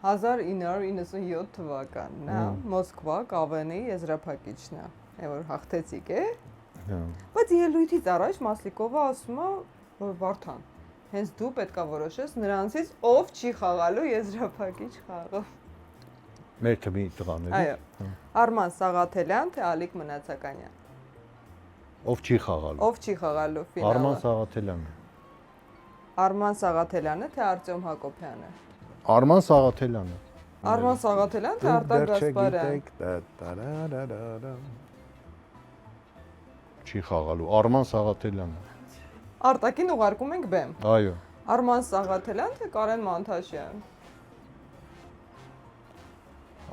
1997 թվականն է, Մոսկվա, Կավենի եզրափակիչն է, որ հաղթեցիկ է։ Բայց ելույթից առաջ Մասլիկովը ասում է, որ Վարդան, հենց դու պետքա որոշես նրանցից ով չի խաղալու եզրափակիչ խաղը։ Մեր թվի տղաների։ Այո։ Արման Սաղաթելյան, թե Ալիկ Մնացականյան։ Ով չի խաղալու։ Ով չի խաղալու ֆինալը։ Արման Սաղաթելյանը։ Արման Սաղաթելյանը, թե Արտյոմ Հակոբյանը։ Արման Սաղաթելյանը։ Արման Սաղաթելյան, թե Արտակ Գասպարյան։ Չի խաղալու Արման Սաղաթելյանը։ Արտակին ուղարկում ենք բեմ։ Այո։ Արման Սաղաթելյան, թե Կարեն Մանթաշյան։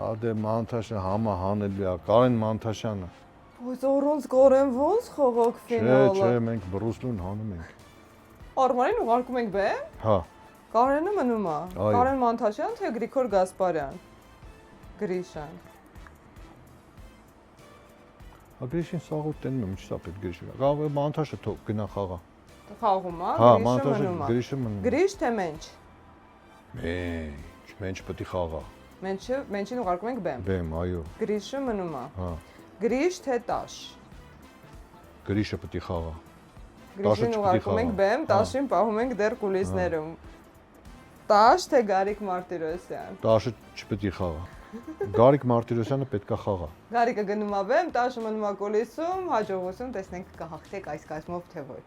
Ադե Մանթաշյանը համահանելի է, Կարեն Մանթաշյանը։ Ոյ զորոնց Կարեն ոնց խաղոք ֆինալը։ Չէ, մենք բրուսլուն հանում ենք։ Արմանին ուղարկում ենք բեմ։ Հա։ Կարենը մնում է։ Կարեն Մանթաշյան, թե Գրիգոր Գասպարյան։ Գրիշան։ Գրիշին սաղուտ տենում եմ, ինչա պետք Գրիշը։ Կարող է Մանթաշը գնա խաղա։ Խաղում է, հա, Գրիշը մնում է։ Գրիշը մնում։ Գրիշ թե Մենչ։ Մենչ պետք է խաղա։ Մենչին ուղարկում ենք բեմ։ Բեմ, այո։ Գրիշը մնում է։ Հա։ Գրիշ թե Տաշ։ Գրիշը պետք է խաղա։ Գրիշին ուղարկում ենք բեմ, Տաշին պահում ենք դեռ կուլիսներում։ Տաշ թե Գարիկ Մարտիրոսյան։ Տաշը չպետք է խաղա։ Գարիկ Մարտիրոսյանը պետք է խաղա։ Գարիկը գնում է բեմ, Տաշը մնում է կուլիսում, հաջողություն տեսնենք կհաղթեք այս կազմով թե ոչ։